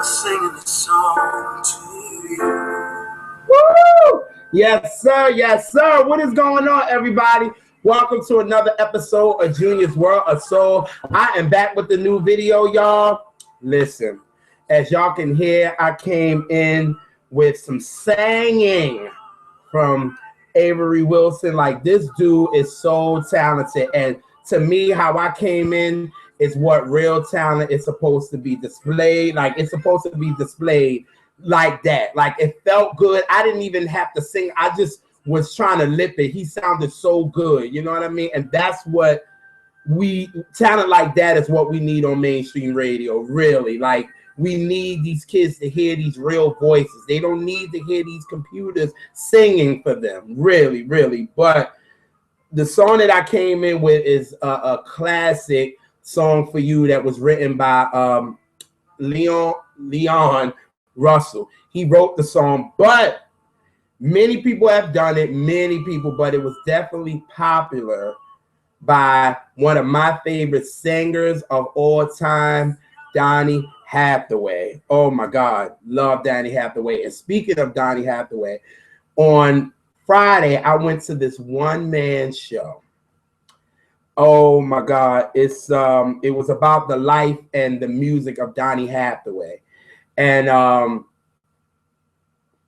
singing this song to you. Woo! Yes, sir. Yes, sir. What is going on, everybody? Welcome to another episode of Junior's World of Soul. I am back with the new video, y'all. Listen, as y'all can hear, I came in with some singing from Avery Wilson. Like, this dude is so talented. And to me, how I came in is what real talent is supposed to be displayed. Like, it's supposed to be displayed like that. Like, it felt good. I didn't even have to sing. I just was trying to lip it. He sounded so good. You know what I mean? And that's what talent like that is what we need on mainstream radio, really. Like, we need these kids to hear these real voices. They don't need to hear these computers singing for them, really, really. But the song that I came in with is a classic song for you that was written by Leon Russell. He wrote the song, but many people have done it, but it was definitely popular by one of my favorite singers of all time, Donny Hathaway. Oh my God, love Donny Hathaway. And speaking of Donny Hathaway, on Friday, I went to this one-man show. Oh my God, it was about the life and the music of Donny Hathaway. And oh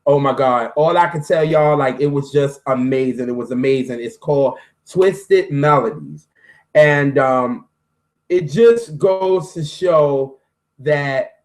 my God, all I can tell y'all, like, it was just amazing. It was amazing. It's called Twisted Melodies. And it just goes to show that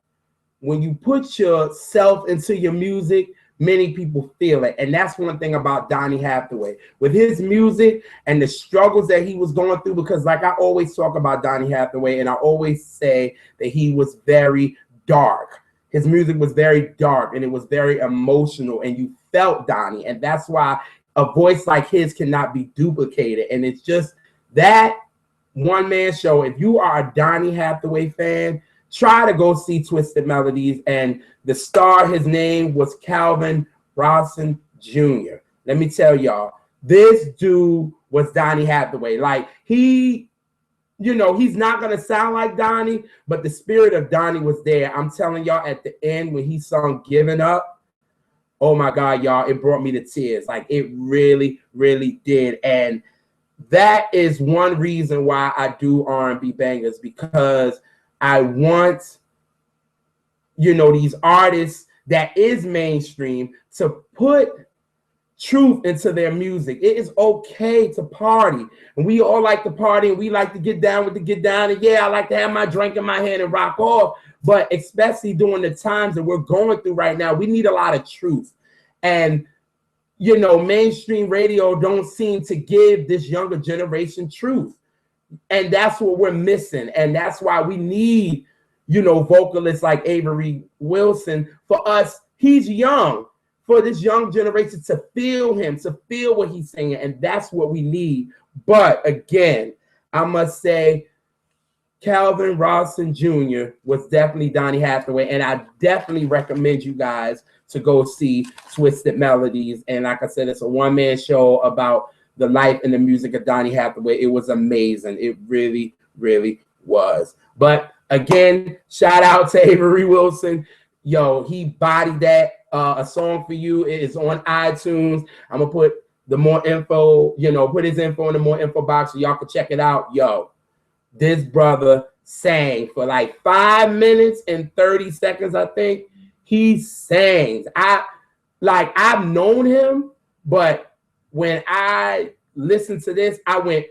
when you put yourself into your music, many people feel it. And that's one thing about Donny Hathaway. With his music and the struggles that he was going through, because like I always talk about Donny Hathaway, and I always say that he was very dark. His music was very dark and it was very emotional, and you felt Donny. And that's why a voice like his cannot be duplicated. And it's just that one-man show. If you are a Donny Hathaway fan, try to go see Twisted Melodies. And the star, his name was Calvin Rawson Jr. Let me tell y'all, this dude was Donny Hathaway. Like, he, you know, he's not going to sound like Donny, but the spirit of Donny was there. I'm telling y'all, at the end when he sung Giving Up, oh my God, y'all, it brought me to tears. Like, it really, really did. And that is one reason why I do R&B bangers, because I want, you know, these artists that is mainstream to put truth into their music. It is okay to party, and we all like to party, and we like to get down with the get down. And yeah, I like to have my drink in my hand and rock off. But especially during the times that we're going through right now, we need a lot of truth. And you know, mainstream radio don't seem to give this younger generation truth. And that's what we're missing. And that's why we need, you know, vocalists like Avery Wilson. For us, he's young. For this young generation to feel him, to feel what he's saying. And that's what we need. But again, I must say, Calvin Rawson Jr. was definitely Donny Hathaway. And I definitely recommend you guys to go see Twisted Melodies. And like I said, it's a one-man show about the life and the music of Donny Hathaway. It was amazing. It really, really was. But again, shout out to Avery Wilson. Yo, he bodied that. A song for you. It is on iTunes. I'm gonna put the more info, you know, put his info in the more info box so y'all can check it out. Yo, this brother sang for like 5 minutes and 30 seconds, I think. He sang. I've known him, but when I listened to this, I went,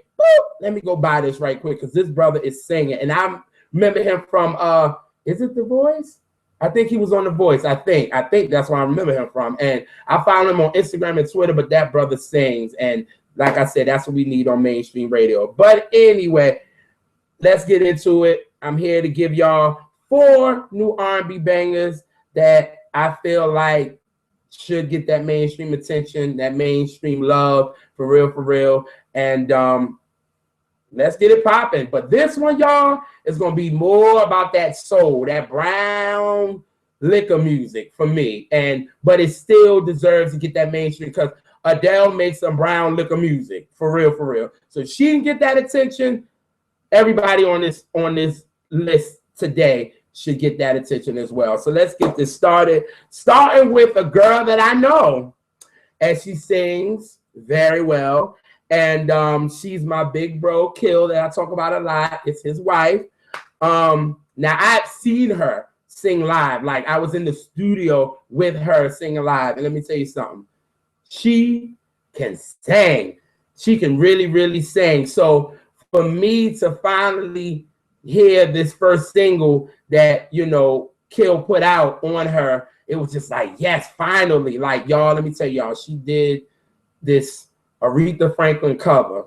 let me go buy this right quick, because this brother is singing. And I remember him from is it The Voice? I think he was on The Voice. I think that's where I remember him from. And I found him on Instagram and Twitter, but that brother sings. And like I said, that's what we need on mainstream radio. But anyway, let's get into it. I'm here to give y'all 4 new R&B bangers that I feel like should get that mainstream attention, that mainstream love, for real. And let's get it popping. But this one, y'all, is going to be more about that soul, that brown liquor music for me. But it still deserves to get that mainstream, because Adele makes some brown liquor music, for real. So she can get that attention. Everybody on this list today should get that attention as well. So let's get this started. Starting with a girl that I know, and she sings very well. And she's my big bro, Kill, that I talk about a lot. It's his wife. Now, I've seen her sing live. Like, I was in the studio with her singing live. And let me tell you something. She can sing. She can really, really sing. So for me to finally hear this first single that, you know, Kill put out on her, it was just like, yes, finally. Like, y'all, let me tell y'all, she did this Aretha Franklin cover.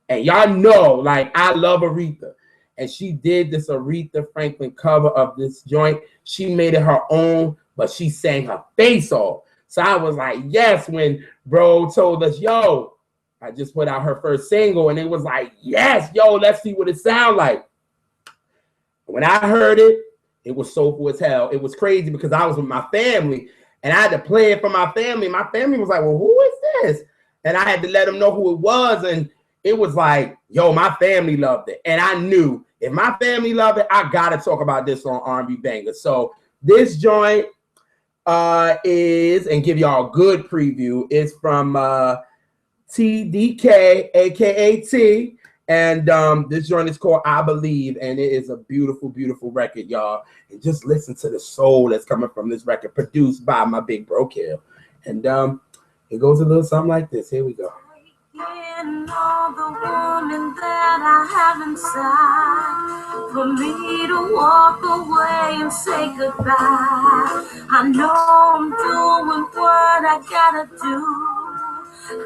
And y'all know, like, I love Aretha. And she did this Aretha Franklin cover of this joint. She made it her own, but she sang her face off. So I was like, yes, when bro told us, yo, I just put out her first single, and it was like, yes, yo, let's see what it sounds like. When I heard it, it was soulful as hell. It was crazy because I was with my family, and I had to play it for my family. My family was like, well, who is this? And I had to let them know who it was, and it was like, yo, my family loved it. And I knew if my family loved it, I got to talk about this on R&B Bangers. So this joint is, and give y'all a good preview, is from TDK, aka T, and this joint is called I Believe, and it is a beautiful, beautiful record, y'all. And just listen to the soul that's coming from this record, produced by my big bro Kill. And it goes a little something like this. Here we go. In all the woman that I have inside, for me to walk away and say goodbye. I know I'm doing what I gotta do.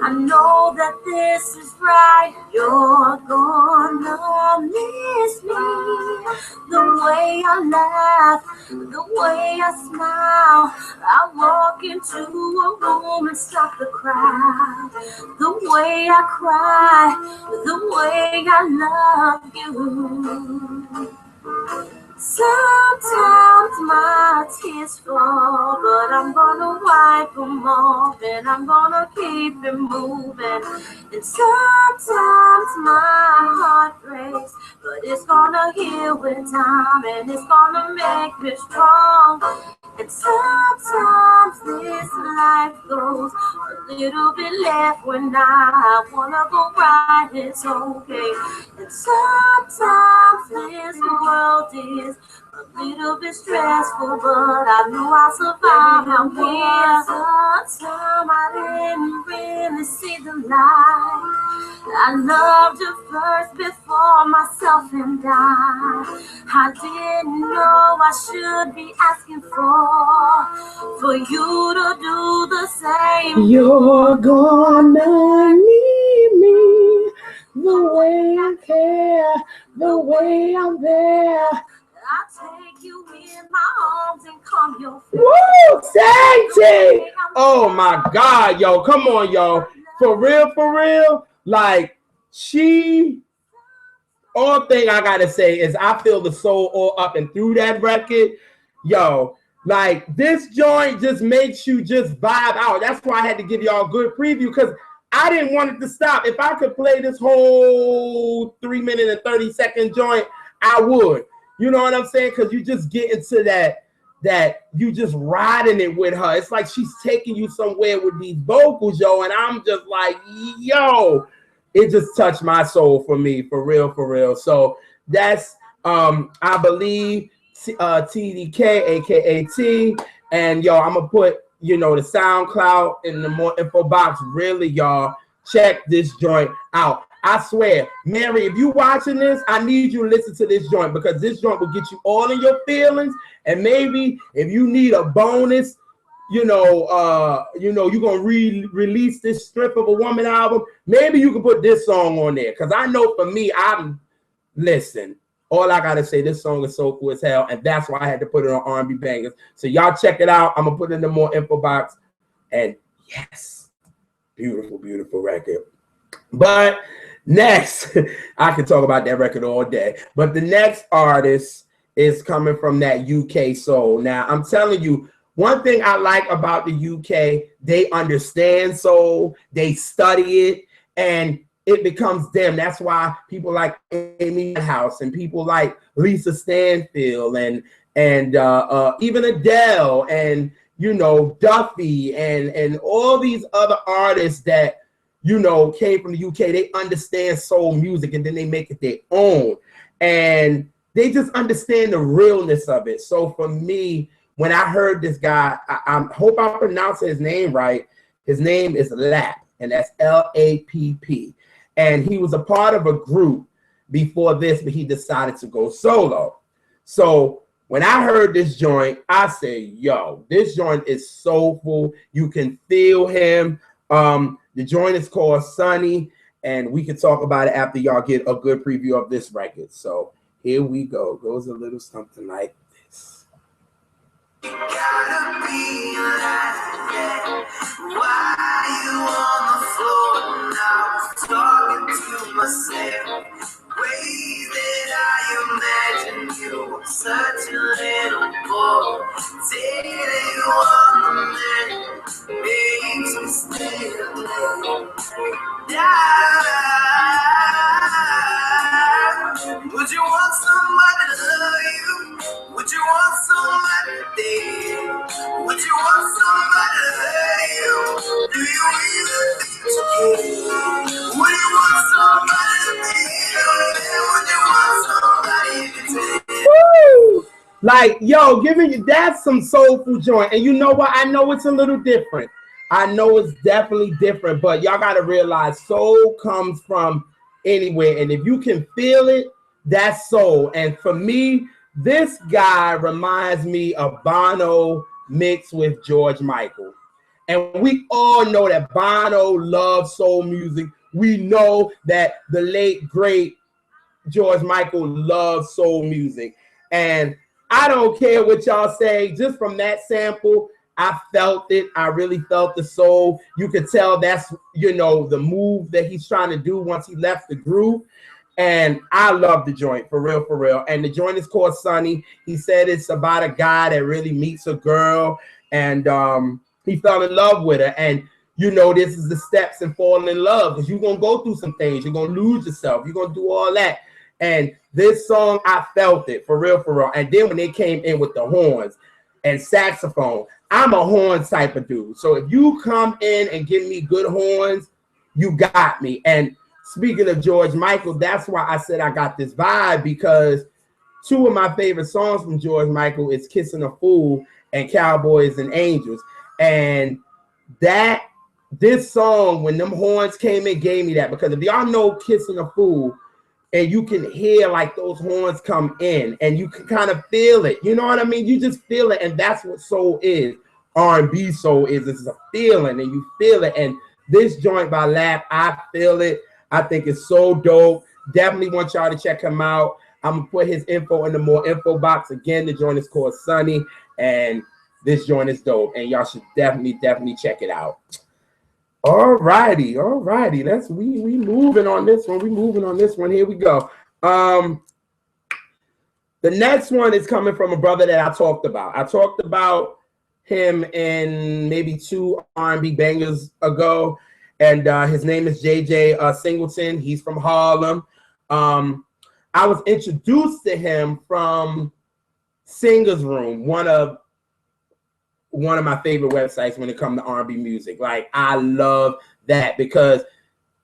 I know that this is right. You're gonna miss me. The way I laugh, the way I smile. I walk into a room and stop the crowd. The way I cry, the way I love you. Sometimes my tears fall, but I'm gonna wipe them off, and I'm gonna keep it moving. And sometimes my heart breaks, but it's gonna heal with time, and it's gonna make me strong. And sometimes this life goes a little bit left when I wanna go right, it's okay. And sometimes this world is a little bit stressful, but I know I'll survive. I'm here. Sometimes I didn't really see the light. I loved you first before myself and I didn't know I should be asking for you to do the same. You're gonna need me the way I care, the way I'm there. I take you in my arms and calm your face. Woo! Safety! Oh my God, yo. Come on, yo. For real. Like, all thing I gotta say is I feel the soul all up and through that record. Yo, like, this joint just makes you just vibe out. That's why I had to give y'all a good preview, because I didn't want it to stop. If I could play this whole 3-minute and 30-second joint, I would. You know what I'm saying? Because you just get into that you just riding it with her. It's like she's taking you somewhere with these vocals, yo. And I'm just like, yo, it just touched my soul for me, for real. So that's I Believe, TDK, aka T. And yo, I'm gonna put, you know, the SoundCloud in the more info box. Really, y'all, check this joint out. I swear, Mary, if you watching this, I need you to listen to this joint, because this joint will get you all in your feelings. And maybe if you need a bonus, you're gonna release this Strip of a Woman album, maybe you can put this song on there. Because I know for me, listen, all I gotta say, this song is soulful as hell, and that's why I had to put it on R&B Bangers. So y'all check it out. I'm gonna put it in the more info box. And yes, beautiful record. But next, I can talk about that record all day. But the next artist is coming from that UK soul. Now, I'm telling you, one thing I like about the UK, they understand soul, they study it, and it becomes them. That's why people like Amy House and people like Lisa Stanfield and even Adele, and you know, Duffy, and all these other artists that, you know, came from the UK. They understand soul music, and then they make it their own, and they just understand the realness of it. So for me, when I heard this guy, I hope I pronounce his name right. His name is LAPP, and that's LAPP. And he was a part of a group before this, but he decided to go solo. So when I heard this joint, I said, yo, this joint is soulful. You can feel him. The joint is called Sunny, and we can talk about it after y'all get a good preview of this record. So here we go. Goes a little something like this. You gotta be like that. Why you on the floor now? Talking to myself. Ways that I imagine you. Such a little boy. Dating on the man. Makes me stay alone. Would you want somebody to love you? Would you want somebody to date? Would you want somebody to hurt you? Do you even think you care? Would you want somebody to be you? Would you want somebody you can take? Woo! Like, yo, giving you, that's some soulful joint. And you know what? I know it's a little different. I know it's definitely different, but y'all got to realize soul comes from anywhere. And if you can feel it, that's soul. And for me, this guy reminds me of Bono mixed with George Michael. And we all know that Bono loves soul music. We know that the late, great George Michael loves soul music. And I don't care what y'all say, just from that sample, I felt it. I really felt the soul. You could tell that's, you know, the move that he's trying to do once he left the group. And I love the joint, for real, for real. And the joint is called Sunny. He said it's about a guy that really meets a girl, and he fell in love with her. And, you know, this is the steps in falling in love, because you're going to go through some things. You're going to lose yourself. You're going to do all that. And this song, I felt it, for real, for real. And then when they came in with the horns and saxophone, I'm a horns type of dude. So if you come in and give me good horns, you got me. And speaking of George Michael, that's why I said I got this vibe, because two of my favorite songs from George Michael is Kissing a Fool and Cowboys and Angels. And this song, when them horns came in, gave me that. Because if y'all know Kissing a Fool, and you can hear like those horns come in, and you can kind of feel it. You know what I mean? You just feel it, and that's what soul is. R&B soul is. It's a feeling, and you feel it. And this joint by LAPP, I feel it. I think it's so dope. Definitely want y'all to check him out. I'm gonna put his info in the more info box. Again, the joint is called Sunny, and this joint is dope. And y'all should definitely check it out. All righty. We moving on this one. Here we go. The next one is coming from a brother that I talked about. I talked about him in maybe 2 R&B bangers ago, and his name is JJ Singleton. He's from Harlem. I was introduced to him from Singer's Room, one of my favorite websites when it comes to R&B music. Like, I love that, because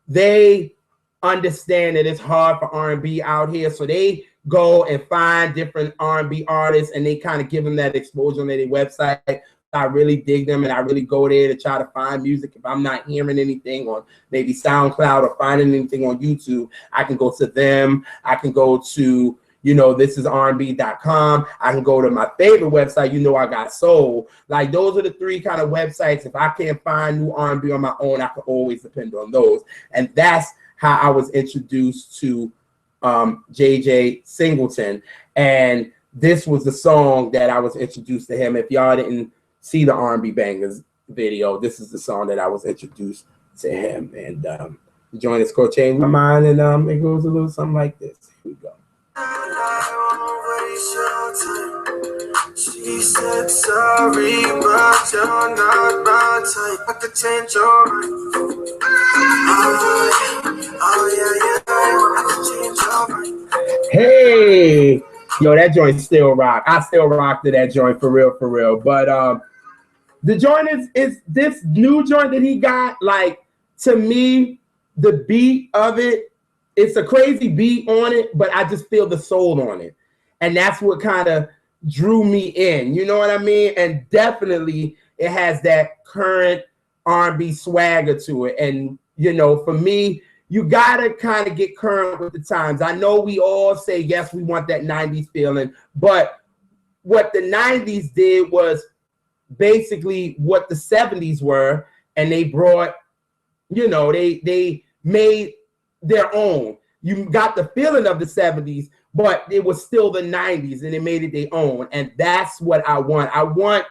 they understand that it's hard for R&B out here. So they go and find different R&B artists, and they kind of give them that exposure on their website. I really dig them, and I really go there to try to find music. If I'm not hearing anything on maybe SoundCloud or finding anything on YouTube, I can go to them. I can go to, you know, this is R&B.com. I can go to my favorite website, You Know I Got Soul. Like, those are the 3 kind of websites. If I can't find new R&B on my own, I can always depend on those. And that's how I was introduced to JJ Singleton. And this was the song that I was introduced to him. If y'all didn't see the R&B Bangers video, this is the song that I was introduced to him. And the joint is called Change My Mind, and it goes a little something like this. Here we go. She said sorry, but you're not my type. I could change your mind. Oh yeah, I could change your mind. Hey, Yo, that joint still rock. I still rock to that joint for real, for real. But the joint is this new joint that he got. Like, to me, the beat of it, it's a crazy beat on it, but I just feel the soul on it, and that's what kind of drew me in. You know what I mean? And definitely, it has that current R&B swagger to it. And you know, for me, you gotta kind of get current with the times. I know we all say yes, we want that 90s feeling, but what the 90s did was basically what the 70s were, and they brought, you know, they made their own. You got the feeling of the 70s, but it was still the 90s, and they made it their own. And that's what I want. I want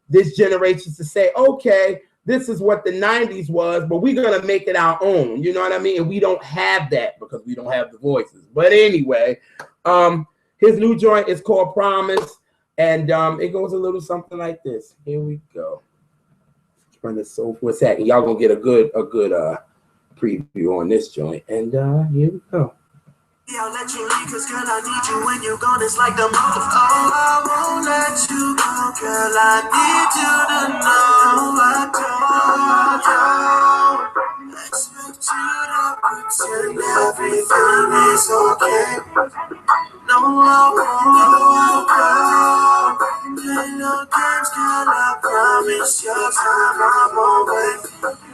this generation to say, okay, this is what the 90s was, but we're going to make it our own. You know what I mean? And we don't have that because we don't have the voices. But anyway, his new joint is called Promise, and it goes a little something like this. Here we go. Run this so for a second. Y'all gonna get a good preview on this joint. And here we go. I'll let you leave, cause girl, I need you when you're gone. It's like the month of, oh, I won't let you go, girl. I need you to know I don't expect you to pretend everything is okay. No, I won't play no games, girl. I promise your time I won't wait.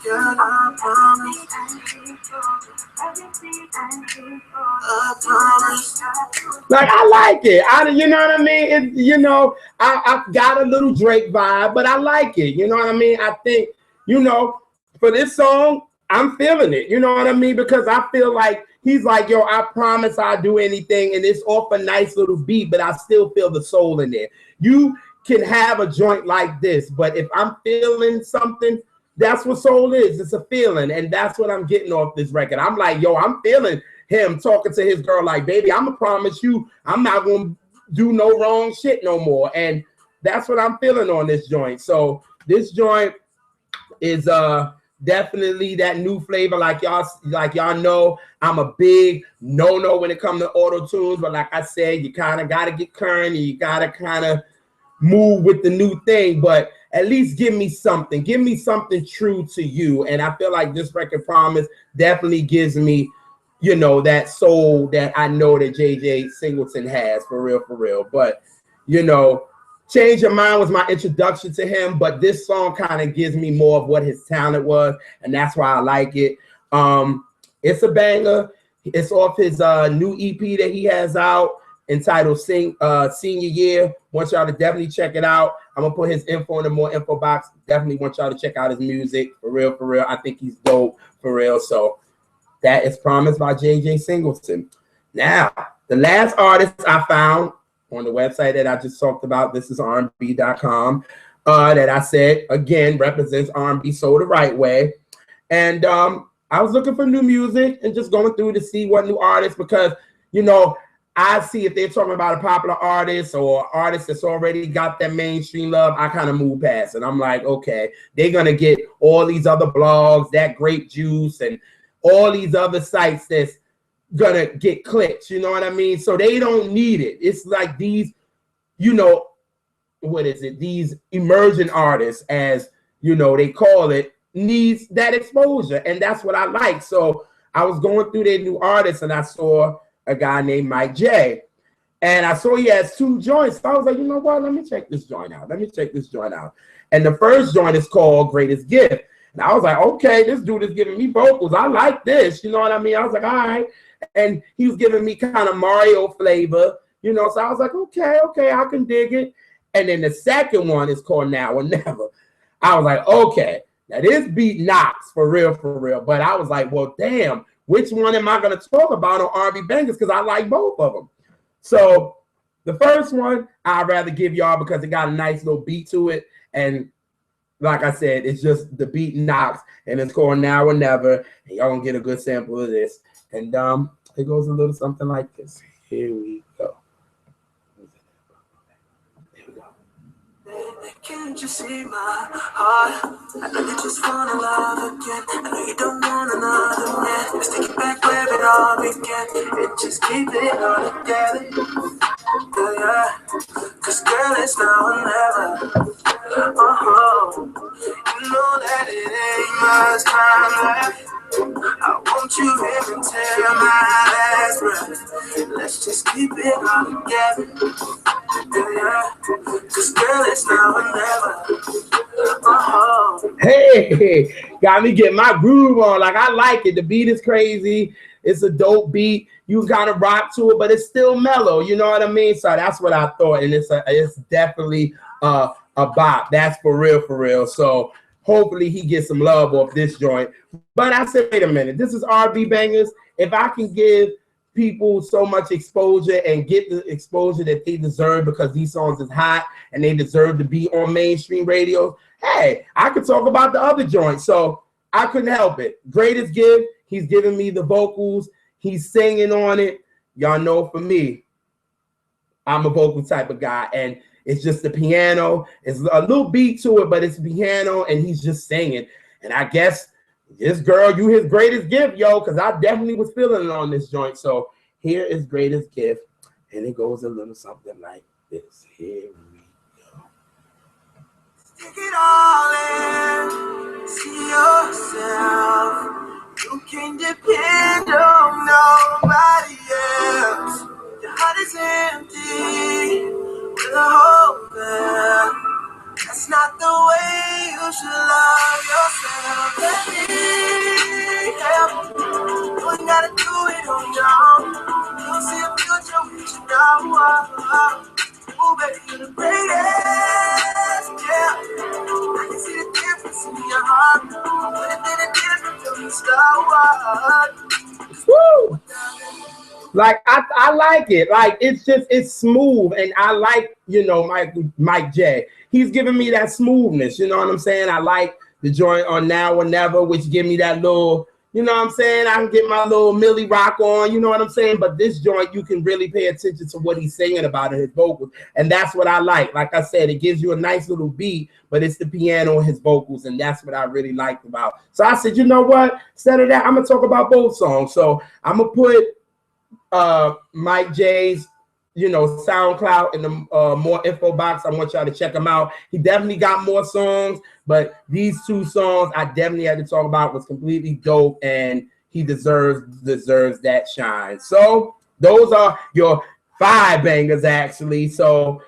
Girl, I promise. Like, I like it. You know what I mean? It, you know, I got a little Drake vibe, but I like it. You know what I mean? I think, you know, for this song, I'm feeling it. You know what I mean? Because I feel like he's like, yo, I promise I'll do anything, and it's off a nice little beat, but I still feel the soul in there. You can have a joint like this, but if I'm feeling something, that's what soul is. It's a feeling, and that's what I'm getting off this record. I'm like, yo, I'm feeling him talking to his girl like, baby, I'm gonna promise you I'm not gonna do no wrong shit no more. And that's what I'm feeling on this joint. So this joint is definitely that new flavor. Like y'all know, I'm a big no when it comes to auto tunes, but like I said, you kind of gotta get current, and you gotta kind of move with the new thing, but at least give me something true to you. And I feel like this record, Promise, definitely gives me, you know, that soul that I know that JJ Singleton has, for real. But, you know, Change Your Mind was my introduction to him, but this song kind of gives me more of what his talent was, and that's why I like it. It's a banger. It's off his new EP that he has out, entitled Senior Year. Want y'all to definitely check it out. I'm gonna put his info in the more info box. Definitely want y'all to check out his music, for real. I think he's dope, for real. So that is Promise by JJ Singleton. Now, the last artist I found on the website that I just talked about, this is R&B.com, that I said, again, represents R&B soul the right way. And I was looking for new music and just going through to see what new artists, because, you know, I see if they're talking about a popular artist or artist that's already got that mainstream love, I kind of move past it. I'm like, okay, they're going to get all these other blogs, that Grape Juice, and all these other sites that's going to get clicks, you know what I mean? So they don't need it. It's like these, you know, what is it? These emerging artists, as, you know, they call it, needs that exposure. And that's what I like. So I was going through their new artists, and I saw a guy named Mike J. And I saw he has 2 joints. So I was like, you know what? Let me check this joint out. And the first joint is called Greatest Gift. And I was like, okay, this dude is giving me vocals. I like this. You know what I mean? I was like, all right. And he was giving me kind of Mario flavor, you know? So I was like, okay, I can dig it. And then the second one is called Now or Never. I was like, okay, now this beat knocks, for real. But I was like, well, damn, which one am I going to talk about on R&B Bangers? Because I like both of them. So the first one, I'd rather give y'all because it got a nice little beat to it. And like I said, it's just the beat knocks. And it's called Now or Never. And y'all going to get a good sample of this. And it goes a little something like this. Here we go. Can't you see my heart? I know you just wanna love again. I know you don't want another man. Let's take it back where it all began and just keep it all together. Yeah, yeah. Cause girl, it's now or never. Oh, you know that it ain't much time left. I want you here until my last breath. Let's just keep it all together. Yeah, yeah. Cause girl, it's now or never. Hey, got me getting my groove on. Like, I like it. The beat is crazy. It's a dope beat. You kind of rock to it, but it's still mellow. You know what I mean? So that's what I thought, and it's definitely a bop. That's for real, for real. So hopefully he gets some love off this joint. But I said, wait a minute. This is R&B Bangers. If I can give people so much exposure and get the exposure that they deserve because these songs is hot and they deserve to be on mainstream radio, hey, I could talk about the other joints. So I couldn't help it. Greatest Gift, he's giving me the vocals. He's singing on it. Y'all know for me, I'm a vocal type of guy. And it's just the piano. It's a little beat to it, but it's piano and he's just singing. And I guess this girl, you his greatest gift, yo, because I definitely was feeling it on this joint. So here is Greatest Gift. And it goes a little something like this. Here we go. Take it all in, see yourself. You can depend on nobody else. Your heart is empty with a hole there. That's not the way you should love yourself. Let me help you. You ain't gotta do it on your own. You'll see a future with you now. Oh, baby, you're the greatest, yeah. I can see the difference in your heart. But it did a difference from the start. Woo! Like I like it. Like it's smooth, and I like, you know, Mike J. He's giving me that smoothness. You know what I'm saying? I like the joint on Now or Never, which give me that little, you know what I'm saying? I can get my little Millie rock on. You know what I'm saying? But this joint, you can really pay attention to what he's singing about in his vocals, and that's what I like. Like I said, it gives you a nice little beat, but it's the piano and his vocals, and that's what I really liked about. So I said, you know what? Instead of that, I'm gonna talk about both songs. So I'm gonna put Mike J's, you know, SoundCloud in the more info box. I want y'all to check him out. He definitely got more songs, but these two songs I definitely had to talk about was completely dope, and he deserves that shine. So those are your 5 bangers actually. So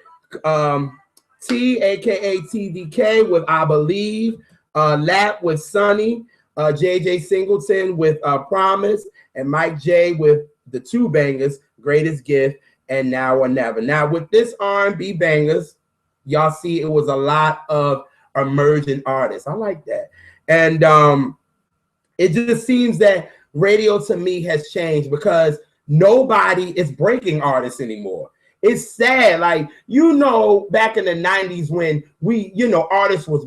T, aka TDK with I Believe, LAPP with Sunny, JJ Singleton with Promise, and Mike J with the 2 bangers, Greatest Gift and Now or Never. Now with this R&B bangers, y'all see it was a lot of emerging artists. I like that. And it just seems that radio to me has changed because nobody is breaking artists anymore. It's sad. Like, you know, back in the 90s when we, you know, artists was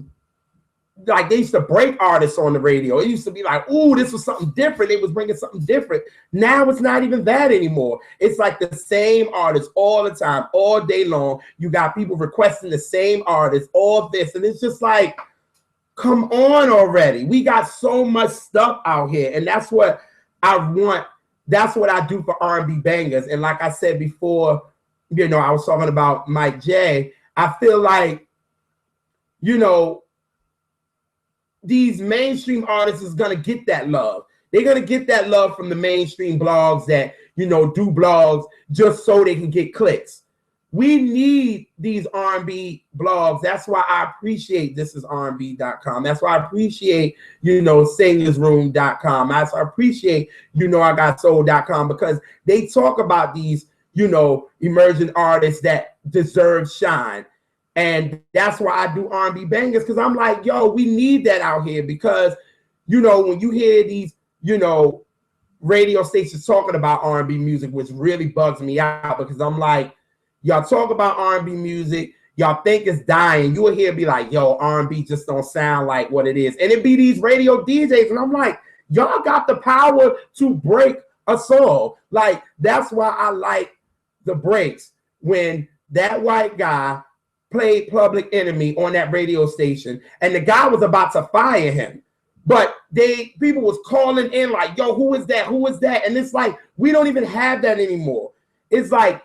like, they used to break artists on the radio. It used to be like, ooh, this was something different. It was bringing something different. Now it's not even that anymore. It's like the same artists all the time, all day long. You got people requesting the same artists, all this. And it's just like, come on already. We got so much stuff out here. And that's what I want. That's what I do for R&B bangers. And like I said before, you know, I was talking about Mike J. I feel like, you know, these mainstream artists is gonna get that love. They're gonna get that love from the mainstream blogs that, you know, do blogs just so they can get clicks. We need these R&B blogs. That's why I appreciate thisisrnb.com. That's why I appreciate, you know, singersroom.com. That's why I appreciate, you know, I got soul.com, because they talk about these, you know, emerging artists that deserve shine. And that's why I do R&B bangers, because I'm like, yo, we need that out here. Because, you know, when you hear these, you know, radio stations talking about R&B music, which really bugs me out, because I'm like, y'all talk about R&B music, y'all think it's dying. You will hear be like, yo, R&B just don't sound like what it is. And it be these radio DJs. And I'm like, y'all got the power to break a song. Like, that's why I like the breaks. When that white guy played Public Enemy on that radio station, and the guy was about to fire him. But people was calling in like, yo, who is that? Who is that? And it's like, we don't even have that anymore. It's like,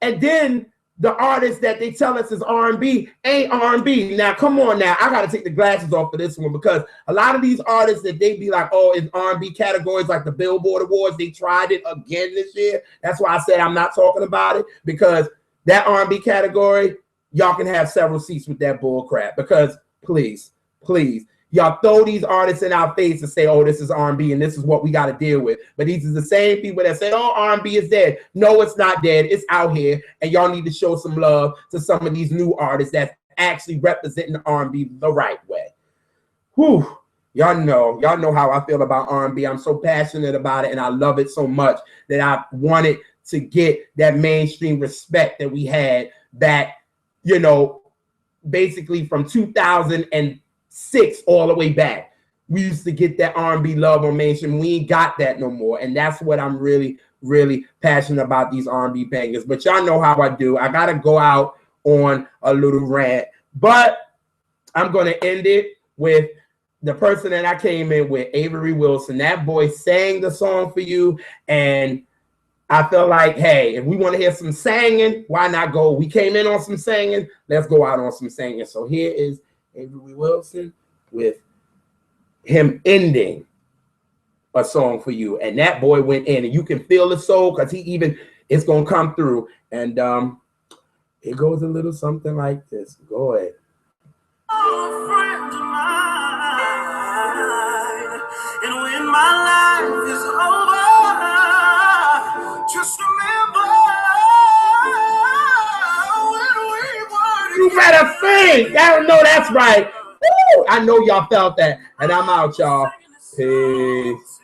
and then the artist that they tell us is R&B ain't R&B. Now, come on now. I got to take the glasses off for this one, because a lot of these artists that they be like, oh, it's R&B categories like the Billboard Awards. They tried it again this year. That's why I said I'm not talking about it, because that R&B category, y'all can have several seats with that bull crap, because please, y'all throw these artists in our face and say, oh, this is R&B and this is what we got to deal with. But these are the same people that say, oh, R&B is dead. No, it's not dead. It's out here. And y'all need to show some love to some of these new artists that's actually representing R&B the right way. Whew. Y'all know how I feel about R&B. I'm so passionate about it, and I love it so much that I wanted to get that mainstream respect that we had back, you know, basically from 2006 all the way back. We used to get that R&B love on mainstream. We ain't got that no more. And that's what I'm really, really passionate about, these R&B bangers. But y'all know how I do. I got to go out on a little rant. But I'm going to end it with the person that I came in with, Avery Wilson. That boy sang the song for you. And I felt like, hey, if we want to hear some singing, why not go? We came in on some singing. Let's go out on some singing. So here is Avery Wilson with him ending a song for you. And that boy went in, and you can feel the soul, because it's going to come through. And it goes a little something like this. Go ahead. Oh, friend of mine, and when my life is over, just remember when we were. You better sing. I know that's right. Woo! I know y'all felt that. And I'm out, y'all. Peace.